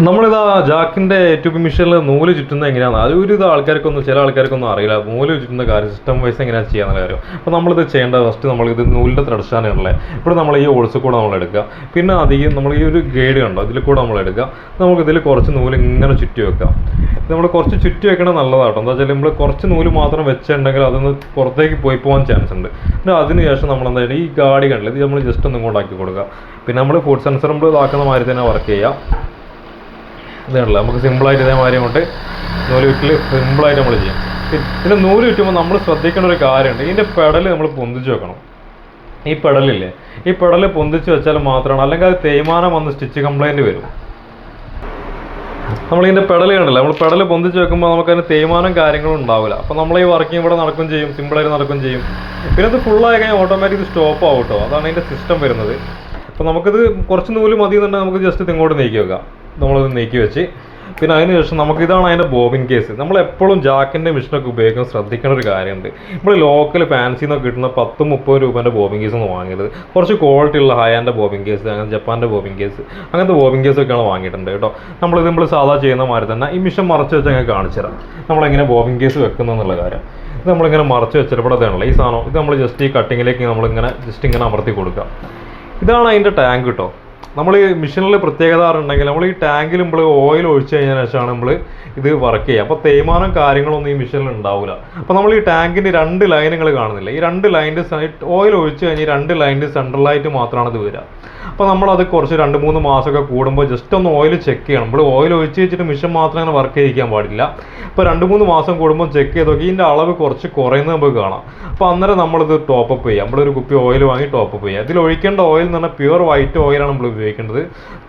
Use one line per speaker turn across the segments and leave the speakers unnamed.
നമ്മളിതാ ജാക്കിൻ്റെ A2B മെഷീനിൽ നൂല് ചുറ്റുന്നത് എങ്ങനെയാണ് അത് ചില ആൾക്കാർക്കൊന്നും അറിയില്ല. നൂല് ചുറ്റുന്ന കാര്യം സിസ്റ്റം വൈസ് എങ്ങനെയാണ് ചെയ്യാനുള്ള കാര്യം. അപ്പോൾ നമ്മളിത് ചെയ്യേണ്ടത് ഫസ്റ്റ് നമ്മളിത് നൂലിൻ്റെ ത്രെഡ്ഷാനുള്ളത് ഇവിടെ നമ്മൾ ഈ ഓൾസ് കൂടെ നമ്മൾ എടുക്കുക. പിന്നെ അധികം നമ്മൾ ഈ ഒരു ഗൈഡ് കണ്ടോ ഇതിൽ കൂടെ നമ്മൾ എടുക്കുക. നമുക്കിതിൽ കുറച്ച് നൂല് ഇങ്ങനെ ചുറ്റി വെക്കാം. നമ്മൾ കുറച്ച് ചുറ്റി വെക്കണം നല്ലതാട്ടോ. എന്താ വെച്ചാൽ നമ്മൾ കുറച്ച് നൂല് മാത്രം വെച്ചിട്ടുണ്ടെങ്കിൽ അതൊന്ന് പുറത്തേക്ക് പോകാൻ ചാൻസ് ഉണ്ട്. പിന്നെ അതിനുശേഷം നമ്മൾ എന്താ ഈ ഗാഡി കണ്ടില്ല ഇത് നമ്മൾ ജസ്റ്റ് ഒന്ന് ഇങ്ങോട്ടാക്കി കൊടുക്കുക. പിന്നെ നമ്മൾ ഫുഡ് സെൻസർ നമ്മൾ ഇതാക്കുന്ന മാതിരി തന്നെ വർക്ക് ചെയ്യാം. ഇതാണല്ലോ നമുക്ക് സിമ്പിളായിട്ട് ഇതേമാതിരി അങ്ങോട്ട് നൂല് ചുറ്റിൽ സിമ്പിളായിട്ട് നമ്മൾ ചെയ്യാം. പിന്നെ നൂല് ചുറ്റുമ്പോൾ നമ്മൾ ശ്രദ്ധിക്കേണ്ട ഒരു കാര്യമുണ്ട്. ഇതിൻ്റെ പെടൽ നമ്മൾ പൊന്തിച്ച് വെക്കണം. ഈ പെടലില്ലേ ഈ പെടൽ പൊന്തിച്ച് വെച്ചാൽ മാത്രമാണ്, അല്ലെങ്കിൽ അത് തേയ്മാനം വന്ന് സ്റ്റിച്ച് കംപ്ലൈൻറ്റ് വരും. നമ്മളിതിൻ്റെ പെടൽ കണ്ടില്ല നമ്മൾ പെടൽ പൊന്തിച്ച് വെക്കുമ്പോൾ നമുക്കതിന് തേയ്മാനം കാര്യങ്ങളും ഉണ്ടാവില്ല. അപ്പോൾ നമ്മൾ ഈ വർക്കിംഗ് ഇവിടെ നടക്കുകയും ചെയ്യും, സിമ്പിളായിട്ട് നടക്കുകയും ചെയ്യും. പിന്നെ ഇത് ഫുള്ളായി കഴിഞ്ഞാൽ ഓട്ടോമാറ്റിക് സ്റ്റോപ്പ് ആവും കേട്ടോ. അതാണ് ഇതിൻ്റെ സിസ്റ്റം വരുന്നത്. അപ്പോൾ നമുക്കിത് കുറച്ച് നൂല് മതി എന്നുണ്ടെങ്കിൽ നമുക്ക് ജസ്റ്റ് ഇത് ഇങ്ങോട്ട് നീക്കി വെക്കാം. നമ്മളത് നീക്കി വെച്ച് പിന്നെ അതിനുശേഷം നമുക്കിതാണ് അതിൻ്റെ ബോബിൻ കേസ്. നമ്മളെപ്പോഴും ജാക്കിൻ്റെ മെഷീനൊക്കെ ഉപയോഗിക്കാൻ ശ്രദ്ധിക്കേണ്ട ഒരു കാര്യമുണ്ട്. നമ്മൾ ലോക്കൽ ഫാൻസിൽ നിന്നൊക്കെ കിട്ടുന്ന 10-30 രൂപേൻ്റെ ബോബിൻ കേസ് ഒന്നും വാങ്ങിയത്. കുറച്ച് ക്വാളിറ്റി ഉള്ള ഹൈ-ആൻഡ് ബോബിൻ കേസ്, അങ്ങനെ ജപ്പാൻ്റെ ബോബിൻ കേസ്, അങ്ങനത്തെ ബോബിൻ കേസൊക്കെയാണ് വാങ്ങിയിട്ടുണ്ട് കേട്ടോ. നമ്മൾ സാധാ ചെയ്യുന്ന മാതിരി തന്നെ ഈ മെഷീൻ മറച്ച് വെച്ച് അങ്ങനെ കാണിച്ചു തരാം നമ്മളെങ്ങനെ ബോബിൻ കേസ് വെക്കുന്നതെന്നുള്ള കാര്യം. ഇത് നമ്മളിങ്ങനെ മറച്ച് വെച്ചിട്ട് അതാണല്ലോ ഈ സാധനം. ഇത് നമ്മൾ ജസ്റ്റ് ഈ കട്ടിങ്ങിലേക്ക് നമ്മളിങ്ങനെ ജസ്റ്റ് ഇങ്ങനെ അമർത്തി കൊടുക്കുക. ഇതാണ് അതിൻ്റെ ടാങ്ക് കേട്ടോ. നമ്മൾ ഈ മെഷീനിൽ പ്രത്യേകത ഉണ്ടെങ്കിൽ നമ്മൾ ഈ ടാങ്കിൽ നമ്മൾ ഓയിൽ ഒഴിച്ച് കഴിഞ്ഞതിന് ശേഷമാണ് നമ്മൾ ഇത് വർക്ക് ചെയ്യുക. അപ്പോൾ തേയ്മാനം കാര്യങ്ങളൊന്നും ഈ മെഷീനിൽ ഉണ്ടാവില്ല. അപ്പോൾ നമ്മൾ ഈ ടാങ്കിൻ്റെ 2 ലൈനുകൾ കാണുന്നില്ല, ഈ 2 ലൈൻ്റെ ഓയിൽ ഒഴിച്ച് കഴിഞ്ഞ് 2 ലൈൻ്റെ സെൻട്രലായിട്ട് മാത്രമാണ് ഇത് വരിക. അപ്പോൾ നമ്മളത് കുറച്ച് 2-3 മാസമൊക്കെ കൂടുമ്പോൾ ജസ്റ്റ് ഒന്ന് ഓയിൽ ചെക്ക് ചെയ്യണം. നമ്മൾ ഓയിൽ ഒഴിച്ച് വെച്ചിട്ട് മെഷീൻ മാത്രം അങ്ങനെ വർക്ക് ചെയ്യിക്കാൻ പാടില്ല. അപ്പോൾ 2-3 മാസം കൂടുമ്പോൾ ചെക്ക് ചെയ്ത് നോക്കി ഇതിൻ്റെ അളവ് കുറച്ച് കുറയുന്നത് നമുക്ക് കാണാം. അപ്പോൾ അന്നേരം നമ്മളിത് ടോപ്പപ്പ് ചെയ്യാം. നമ്മളൊരു കുപ്പി ഓയിൽ വാങ്ങി ടോപ്പപ്പ് ചെയ്യുക. ഇതിൽ ഒഴിക്കേണ്ട ഓയിൽ എന്ന് പറഞ്ഞാൽ പ്യുവർ വൈറ്റ് ഓയിലാണ് നമ്മൾ ഉപയോഗിക്കേണ്ടത്.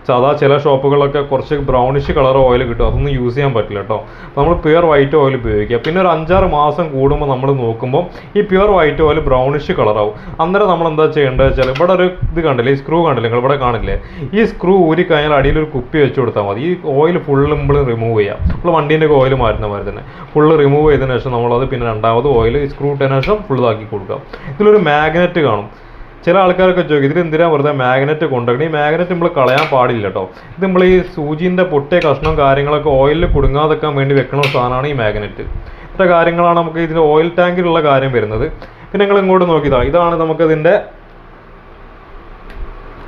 സാധാ ചില ഷോപ്പുകളിലൊക്കെ കുറച്ച് ബ്രൗണിഷ് കളർ ഓയിൽ കിട്ടും, അതൊന്നും യൂസ് ചെയ്യാൻ പറ്റില്ല കേട്ടോ. അപ്പോൾ നമ്മൾ പ്യുവർ വൈറ്റ് ഓയിൽ ഉപയോഗിക്കുക. പിന്നെ ഒരു 5-6 മാസം കൂടുമ്പോൾ നമ്മൾ നോക്കുമ്പോൾ ഈ പ്യുവർ വൈറ്റ് ഓയിൽ ബ്രൗണിഷ് കളറാവും. അന്നേരം നമ്മൾ എന്താ ചെയ്യേണ്ടത് വെച്ചാൽ ഇവിടെ ഒരു ഇത് കണ്ടില്ലേ, ഈ സ്ക്രൂ കണ്ടില്ലേ നിങ്ങൾ ഇവിടെ കാണില്ലേ, ഈ സ്ക്രൂ ഊരി കഴിഞ്ഞാൽ അടിയിൽ ഒരു കുപ്പി വെച്ച് കൊടുത്താൽ മതി. ഈ ഓയിൽ ഫുള്ള് നമ്മൾ റിമൂവ് ചെയ്യാം. നമ്മൾ വണ്ടീൻ്റെ ഓയിൽ മാറ്റുന്ന മാതിരി തന്നെ ഫുള്ള് റിമൂവ് ചെയ്തതിന് ശേഷം നമ്മളത് പിന്നെ രണ്ടാമത് ഓയിൽ ഈ സ്ക്രൂ ഇട്ടതിന് ശേഷം ഫുള്ളാക്കി കൊടുക്കുക. ഇതിലൊരു മാഗ്നറ്റ് കാണും. ചില ആൾക്കാരൊക്കെ ചോദിക്കും ഇതിൽ എന്തിനാ വെറുതെ മാഗ്നറ്റ് കൊണ്ടുവരണം. ഈ മാഗ്നറ്റ് നമ്മൾ കളയാൻ പാടില്ല കേട്ടോ. ഇത് നമ്മൾ ഈ സൂചിൻ്റെ പൊട്ടിയ കഷ്ണം കാര്യങ്ങളൊക്കെ ഓയിലിൽ കുടുങ്ങാതെക്കാൻ വേണ്ടി വെക്കുന്ന സാധനമാണ് ഈ മാഗ്നറ്റ്. ഇത്ര കാര്യങ്ങളാണ് നമുക്ക് ഇതിൻ്റെ ഓയിൽ ടാങ്കിലുള്ള കാര്യം വരുന്നത്. പിന്നെ നിങ്ങൾ ഇങ്ങോട്ട് നോക്കിയതാണ്, ഇതാണ് നമുക്കതിൻ്റെ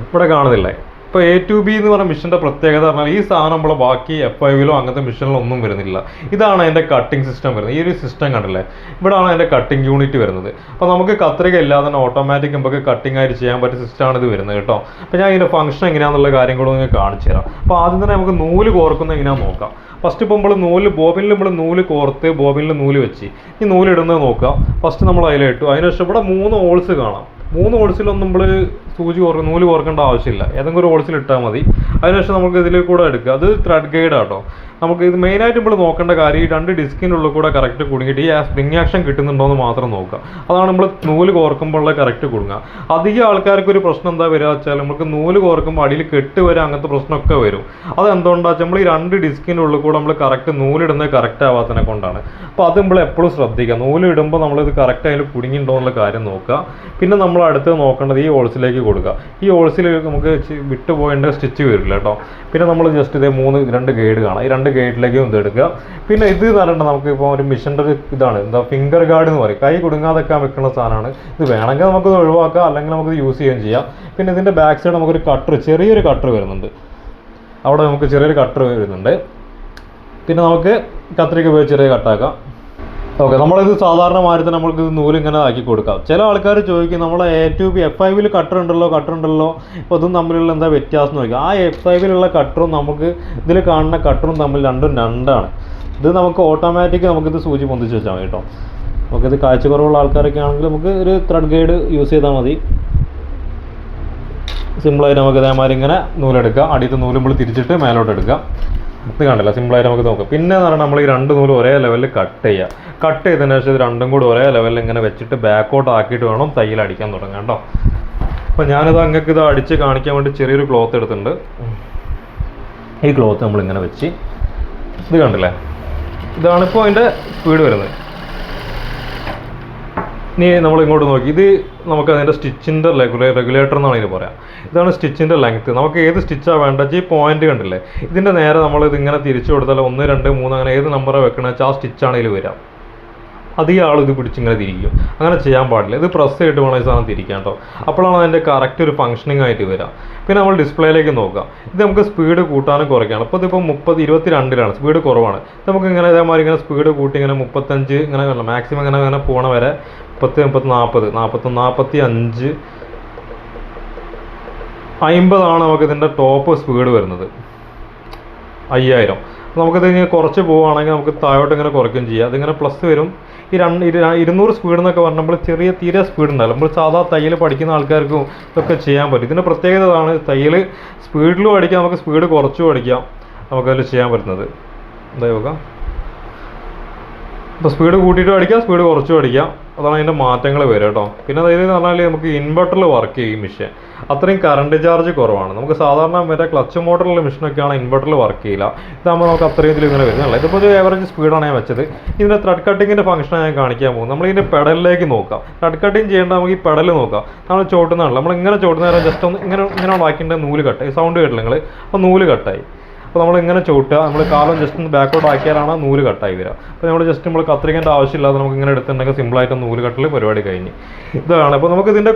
ഇവിടെ കാണുന്നില്ലേ. ഇപ്പോൾ A2B എന്ന് പറഞ്ഞ മെഷീൻ്റെ പ്രത്യേകത പറഞ്ഞാൽ ഈ സാധനം നമ്മൾ ബാക്കി F5-ലോ അങ്ങനത്തെ മെഷീനിലോ ഒന്നും വരുന്നില്ല. ഇതാണ് അതിൻ്റെ കട്ടിംഗ് സിസ്റ്റം വരുന്നത്. ഈ ഒരു സിസ്റ്റം കണ്ടില്ലേ, ഇവിടെയാണ് അതിൻ്റെ കട്ടിംഗ് യൂണിറ്റ് വരുന്നത്. അപ്പോൾ നമുക്ക് കത്രിക ഇല്ലാതെ തന്നെ ഓട്ടോമാറ്റിക് നമുക്ക് കട്ടിംഗ് ആയിട്ട് ചെയ്യാൻ പറ്റിയ സിസ്റ്റമാണ് ഇത് വരുന്നത് കേട്ടോ. അപ്പോൾ ഞാൻ ഇതിൻ്റെ ഫംഗ്ഷൻ എങ്ങനെയാണെന്നുള്ള കാര്യങ്ങളും നിങ്ങൾക്ക് കാണിച്ചു തരാം. അപ്പോൾ ആദ്യം തന്നെ നമുക്ക് നൂല് കോർക്കുന്നത് എങ്ങനെയാണെന്ന് നോക്കാം. ഫസ്റ്റ് ഇപ്പോൾ നമ്മൾ ബോബിനിൽ നമ്മൾ നൂല് കോർത്ത് ബോബിനിൽ നൂല് വെച്ച് ഈ നൂലിടുന്നത് നോക്കാം. ഫസ്റ്റ് നമ്മൾ അതിലിട്ടു. അതിനുശേഷം ഇവിടെ 3 ഹോൾസ് കാണാം. 3 ഹോൾസിലൊന്നും നമ്മൾ നൂല് കോർക്കേണ്ട ആവശ്യമില്ല, ഏതെങ്കിലും ഒരു ഹോൾസിൽ ഇട്ടാൽ മതി. അതിനുശേഷം നമുക്ക് ഇതിൽ കൂടെ എടുക്കുക. അത് ത്രെഡ് ഗൈഡ് ആട്ടോ. നമുക്ക് ഇത് മെയിനായിട്ട് നമ്മൾ നോക്കേണ്ട കാര്യം ഈ 2 ഡിസ്കിൻ്റെ ഉള്ളിൽ കൂടെ കറക്റ്റ് കുടുങ്ങിയിട്ട് ഈ സ്പ്രിങ് ആക്ഷൻ കിട്ടുന്നുണ്ടോ എന്ന് മാത്രം നോക്കുക. അതാണ് നമ്മൾ നൂല് കോർക്കുമ്പോഴുള്ള കറക്റ്റ് കുടുങ്ങുക. അധികം ആൾക്കാർക്ക് ഒരു പ്രശ്നം എന്താ വരിക വെച്ചാൽ നമുക്ക് നൂല് കോർക്കുമ്പോൾ അടിയിൽ കെട്ട് വരെ അങ്ങനത്തെ പ്രശ്നമൊക്കെ വരും. അതെന്തുകൊണ്ടാണെന്ന് വെച്ചാൽ നമ്മൾ ഈ 2 ഡിസ്കിൻ്റെ ഉള്ളിൽ കൂടെ നമ്മൾ കറക്റ്റ് നൂലിടുന്നത് കറക്റ്റ് ആവാത്തതിനെ കൊണ്ടാണ്. അപ്പോൾ അത് നമ്മൾ എപ്പോഴും ശ്രദ്ധിക്കുക. നൂല് ഇടുമ്പോൾ നമ്മളിത് കറക്റ്റ് അതിൽ കുടുങ്ങിയിട്ടുണ്ടോ എന്നുള്ള കാര്യം നോക്കുക. പിന്നെ നമ്മൾ അടുത്ത് നോക്കേണ്ടത് ഈ ഹോൾസിലേക്ക് കൊടുക്കുക. ഈ ഹോൾസിൽ നമുക്ക് വിട്ടുപോയേണ്ട സ്റ്റിച്ച് വരില്ല കേട്ടോ. പിന്നെ നമ്മൾ ജസ്റ്റ് ഇതേ 2 ഗൈഡ് കാണാം. ഈ 2 ഗൈഡിലേക്കും ഇത് എടുക്കുക. പിന്നെ ഇത് എന്ന് പറഞ്ഞാൽ നമുക്ക് ഇപ്പോൾ ഒരു മെഷീൻ്റെ ഒരു ഇതാണ് എന്താ ഫിംഗർ ഗാർഡ് എന്ന് പറയും. കൈ കുടുങ്ങാതൊക്കെ വെക്കുന്ന സാധനമാണ്. ഇത് വേണമെങ്കിൽ നമുക്കത് ഒഴിവാക്കാം, അല്ലെങ്കിൽ നമുക്കത് യൂസ് ചെയ്യുകയും ചെയ്യാം. പിന്നെ ഇതിൻ്റെ ബാക്ക് സൈഡ് നമുക്കൊരു ചെറിയൊരു കട്ടർ വരുന്നുണ്ട്. അവിടെ നമുക്ക് ചെറിയൊരു കട്ടർ വരുന്നുണ്ട്. പിന്നെ നമുക്ക് കത്രിക ഉപയോഗിച്ച് ചെറിയ കട്ടാക്കാം. ഓക്കെ, നമ്മളിത് സാധാരണ മാതിരി തന്നെ നമ്മൾക്ക് ഇത് നൂല് ഇങ്ങനെ ആക്കി കൊടുക്കാം. ചില ആൾക്കാർ ചോദിക്കും നമ്മളെ A2B F5-ൽ കട്ടർ ഉണ്ടല്ലോ, അപ്പോൾ അതും തമ്മിലുള്ള എന്താ വ്യത്യാസം നോക്കുക. ആ F5-ലുള്ള കട്ടറും നമുക്ക് ഇതിൽ കാണുന്ന കട്ടറും തമ്മിൽ രണ്ടാണ്. ഇത് നമുക്ക് ഓട്ടോമാറ്റിക് നമുക്കിത് സൂചി പൊന്തിച്ച് വെച്ചാൽ മതി കേട്ടോ. നമുക്കിത് കാഴ്ചക്കുറവുള്ള ആൾക്കാരൊക്കെ ആണെങ്കിൽ നമുക്ക് ഒരു ത്രെഡ് ഗൈഡ് യൂസ് ചെയ്താൽ മതി. സിമ്പിളായിട്ട് നമുക്ക് ഇതേമാതിരി ഇങ്ങനെ നൂലെടുക്കുക. അടിയത്തെ നൂല് നമ്മൾ തിരിച്ചിട്ട് മേലോട്ട് എടുക്കുക. ഇത് കണ്ടില്ല, സിമ്പിളായിട്ട് നമുക്ക് നോക്കാം. പിന്നെ എന്ന് പറഞ്ഞാൽ നമ്മൾ ഈ 2 നൂല് ഒരേ ലെവലിൽ കട്ട് ചെയ്യുക. കട്ട് ചെയ്തതിന് ശേഷം ഇത് 2ഉം കൂടി ഒരേ ലെവലിൽ ഇങ്ങനെ വെച്ചിട്ട് ബാക്കോട്ട് ആക്കിയിട്ട് വേണം തയ്യൽ അടിക്കാൻ തുടങ്ങാം കേട്ടോ. അപ്പോൾ ഞാനിത് അങ്ങക്ക് ഇത് അടിച്ച് കാണിക്കാൻ വേണ്ടി ചെറിയൊരു ക്ലോത്ത് എടുത്തിട്ടുണ്ട്. ഈ ക്ലോത്ത് നമ്മളിങ്ങനെ വെച്ച് ഇത് കണ്ടില്ലേ, ഇതാണിപ്പോൾ അതിൻ്റെ സ്പീഡ് വരുന്നത്. ഇനി നമ്മൾ ഇങ്ങോട്ട് നോക്കി ഇത് നമുക്ക് അതിൻ്റെ സ്റ്റിച്ചിൻ്റെ റെഗുലേറ്റർ എന്നാണ് ഇതിന് പറയാം. ഇതാണ് സ്റ്റിച്ചിൻ്റെ ലെങ്ത്ത്. നമുക്ക് ഏത് സ്റ്റിച്ചാണ് വേണ്ടത്, ഈ പോയിന്റ് കണ്ടില്ലേ, ഇതിൻ്റെ നേരെ നമ്മൾ ഇതിങ്ങനെ തിരിച്ചു കൊടുത്താൽ 1, 2, 3 അങ്ങനെ ഏത് നമ്പറാണ് വെക്കണമെന്ന് വെച്ചാൽ ആ സ്റ്റിച്ചാണ് ഇതിൽ വരിക. അധികം ആൾ ഇത് പിടിച്ചിങ്ങനെ തിരിക്കും. അങ്ങനെ ചെയ്യാൻ പാടില്ല. ഇത് പ്രസ് ചെയ്തിട്ട് വേണം ഈ സാധനം തിരിക്കാൻ കേട്ടോ. അപ്പോഴാണ് അതിൻ്റെ കറക്റ്റ് ഒരു ഫംഗ്ഷനിങ് ആയിട്ട് വരിക. പിന്നെ നമ്മൾ ഡിസ്പ്ലേയിലേക്ക് നോക്കുക. ഇത് നമുക്ക് സ്പീഡ് കൂട്ടാനും കുറയ്ക്കുകയാണ്. അപ്പോൾ ഇതിപ്പോൾ 22 സ്പീഡ് കുറവാണ്. നമുക്ക് ഇങ്ങനെ ഇതേമാതിരി ഇങ്ങനെ സ്പീഡ് കൂട്ടി ഇങ്ങനെ 35 ഇങ്ങനെ മാക്സിമം ഇങ്ങനെ പോണ വരെ 30, 40, 45, 50 നമുക്ക് ഇതിൻ്റെ ടോപ്പ് സ്പീഡ് വരുന്നത്. 5000. നമുക്കിത് ഇങ്ങനെ കുറച്ച് പോവുകയാണെങ്കിൽ നമുക്ക് താഴോട്ട് ഇങ്ങനെ കുറയ്ക്കുകയും ചെയ്യാം. അതിങ്ങനെ പ്ലസ് വരും. ഈ 200 സ്പീഡ് എന്നൊക്കെ പറഞ്ഞപ്പോൾ തീരെ സ്പീഡ് ഉണ്ടാവില്ല. നമ്മൾ സാധാ തയ്യൽ പഠിക്കുന്ന ആൾക്കാർക്കും ഇതൊക്കെ ചെയ്യാൻ പറ്റും. ഇതിൻ്റെ പ്രത്യേകത ആണ്, തയ്യൽ സ്പീഡിൽ പഠിക്കാം, നമുക്ക് സ്പീഡ് കുറച്ച് പഠിക്കാം, നമുക്കതിൽ ചെയ്യാൻ പറ്റുന്നത്. എന്താ നോക്കാം, അപ്പോൾ സ്പീഡ് കൂട്ടിയിട്ട് പഠിക്കാം, സ്പീഡ് കുറച്ച് പഠിക്കാം. അതാണ് അതിൻ്റെ മാറ്റങ്ങൾ വരിക കേട്ടോ. പിന്നെ അതായത് പറഞ്ഞാൽ നമുക്ക് ഇൻവെർട്ടറിൽ വർക്ക് ചെയ്യും മെഷീൻ. അത്രയും കറണ്ട് ചാർജ് കുറവാണ്. നമുക്ക് സാധാരണ മറ്റേ ക്ലച്ച് മോട്ടറുള്ള മെഷീനൊക്കെയാണ് ഇൻവെർട്ടറിൽ വർക്ക് ചെയ്യില്ല. ഇതാകുമ്പോൾ നമുക്ക് അത്രയും ഇതിൽ ഇങ്ങനെ വരുന്നില്ല. ഇതിപ്പോൾ ഒരു ആവറേജ് സ്പീഡാണ് ഞാൻ വെച്ചത്. ഇതിൻ്റെ ത്രെഡ് കട്ടിങ്ങിൻ്റെ ഫംഗ്ഷനാണ് ഞാൻ കാണിക്കാൻ പോകുന്നത്. നമ്മൾ ഇതിൻ്റെ പെഡലിലേക്ക് നോക്കാം. ത്രെഡ് കട്ടിങ് ചെയ്യേണ്ട നമുക്ക് ഈ പെഡൽ നോക്കാം. നമ്മൾ ചോട്ടുന്നതാണല്ലോ, നമ്മൾ ഇങ്ങനെ ചോട്ടുന്ന നേരം ജസ്റ്റ് ഒന്ന് ഇങ്ങനെ വാക്കിൻ്റെ നൂല് കട്ടായി. സൗണ്ട് കേട്ടില്ല നിങ്ങൾ? അപ്പോൾ നൂല് കട്ടായി. അപ്പോൾ നമ്മൾ ഇങ്ങനെ ചവിട്ടുക, നമ്മൾ കാലം ജസ്റ്റ് ഒന്ന് ബാക്കോട്ട് ആക്കിയാലാണ് നൂല് കട്ടായി വരിക. അപ്പോൾ നമ്മൾ ജസ്റ്റ് നമ്മൾ കത്തിരിക്കേണ്ട ആവശ്യമില്ലാതെ നമുക്ക് ഇങ്ങനെ എടുത്തിട്ടുണ്ടെങ്കിൽ സിമ്പിളായിട്ട് നൂല് കട്ടൽ പരിപാടി കഴിഞ്ഞ്. ഇതാണ്. അപ്പോൾ നമുക്കിതിൻ്റെ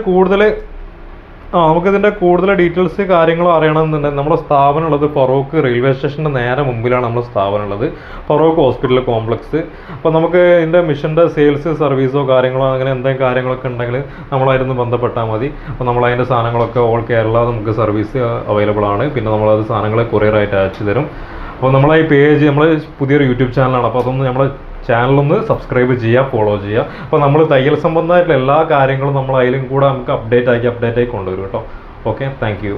കൂടുതൽ ഡീറ്റെയിൽസ് കാര്യങ്ങളും അറിയണമെന്നുണ്ടെങ്കിൽ നമ്മുടെ സ്ഥാപനം ഉള്ളത് ഫറോക്ക് റെയിൽവേ സ്റ്റേഷൻ്റെ നേരെ മുമ്പിലാണ് നമ്മുടെ സ്ഥാപനം ഉള്ളത്, ഫറോക്ക് ഹോസ്പിറ്റൽ കോംപ്ലക്സ്. അപ്പോൾ നമുക്ക് ഇതിൻ്റെ മിഷൻ്റെ സെയിൽസ് സർവീസോ കാര്യങ്ങളോ അങ്ങനെ എന്തെങ്കിലും കാര്യങ്ങളൊക്കെ ഉണ്ടെങ്കിൽ നമ്മളായിരുന്നു ബന്ധപ്പെട്ടാൽ മതി. അപ്പോൾ നമ്മളതിൻ്റെ സാധനങ്ങളൊക്കെ ഓൾ കേരള നമുക്ക് സർവീസ് അവൈലബിൾ ആണ്. പിന്നെ നമ്മളത് സാധനങ്ങൾ കൊറിയറായിട്ട് അയച്ചു തരും. അപ്പോൾ നമ്മളെ ഈ പേജ് നമ്മൾ പുതിയൊരു യൂട്യൂബ് ചാനലാണ്. അപ്പോൾ അതൊന്ന് നമ്മളെ ചാനലൊന്ന് സബ്സ്ക്രൈബ് ചെയ്യുക, ഫോളോ ചെയ്യുക. അപ്പോൾ നമ്മൾ തയ്യൽ സംബന്ധമായിട്ടുള്ള എല്ലാ കാര്യങ്ങളും നമ്മൾ അതിലും കൂടെ നമുക്ക് അപ്ഡേറ്റ് ആക്കി കൊണ്ടുവരും കേട്ടോ. Okay, thank you.